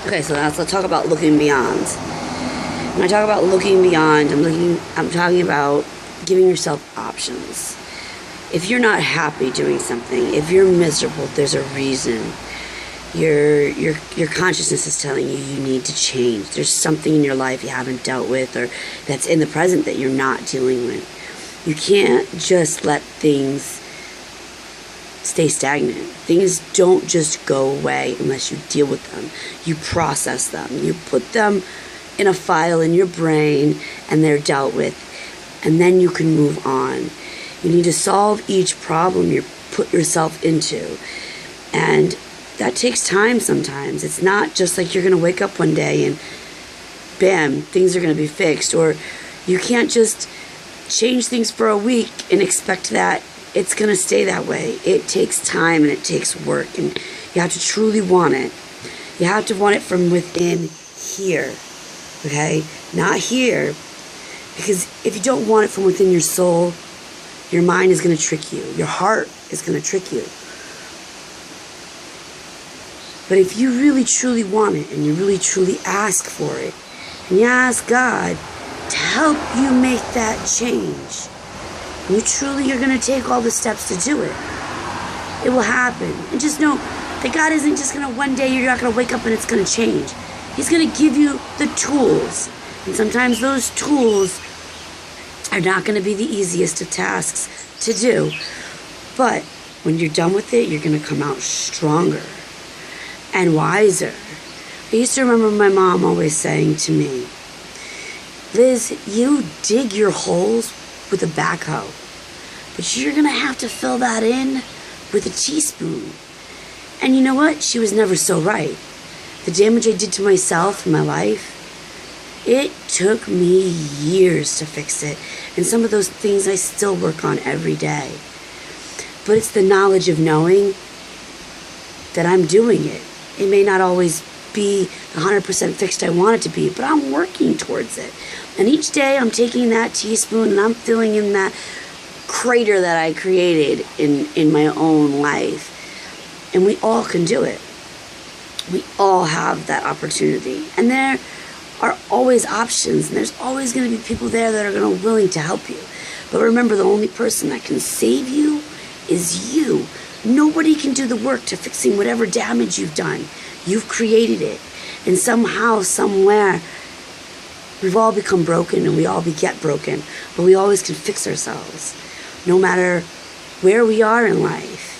Okay, so now let's talk about looking beyond. When I talk about looking beyond, I'm talking about giving yourself options. If you're not happy doing something, if you're miserable, there's a reason. Your consciousness is telling you you need to change. There's something in your life you haven't dealt with, or that's in the present that you're not dealing with. You can't just let things stay stagnant. Things don't just go away unless you deal with them. You process them. You put them in a file in your brain and they're dealt with. And then you can move on. You need to solve each problem you put yourself into. And that takes time sometimes. It's not just like you're going to wake up one day and bam, things are going to be fixed. Or you can't just change things for a week and expect that it's going to stay that way. It takes time and it takes work, and you have to truly want it. You have to want it from within here, okay? Not here, because if you don't want it from within your soul, your mind is going to trick you. Your heart is going to trick you. But if you really truly want it and you really truly ask for it, and you ask God to help you make that change, and you truly are going to take all the steps to do it, it will happen. And just know that God isn't just going to, one day you're not going to wake up and it's going to change. He's going to give you the tools. And sometimes those tools are not going to be the easiest of tasks to do. But when you're done with it, you're going to come out stronger and wiser. I used to remember my mom always saying to me, Liz, you dig your holes with a backhoe, but you're going to have to fill that in with a teaspoon. And you know what? She was never so right. The damage I did to myself in my life, it took me years to fix it. And some of those things I still work on every day. But it's the knowledge of knowing that I'm doing it. It may not always be 100% fixed I want it to be, but I'm working towards it. And each day I'm taking that teaspoon and I'm filling in that crater that I created in my own life. And we all can do it. We all have that opportunity. And there are always options, and there's always going to be people there that are going to willing to help you. But remember, the only person that can save you is you. Nobody can do the work to fixing whatever damage you've done. You've created it. And somehow, somewhere, we've all become broken and we all get broken. But we always can fix ourselves. No matter where we are in life,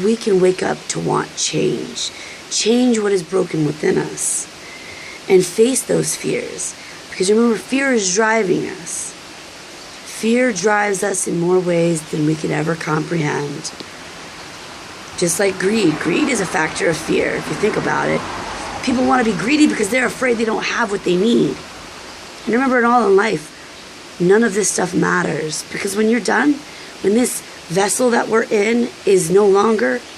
we can wake up to want change. Change what is broken within us. And face those fears. Because remember, fear is driving us. Fear drives us in more ways than we could ever comprehend. Just like greed. Greed is a factor of fear, if you think about it. People want to be greedy because they're afraid they don't have what they need. And remember, in all in life, none of this stuff matters. Because when you're done, when this vessel that we're in is no longer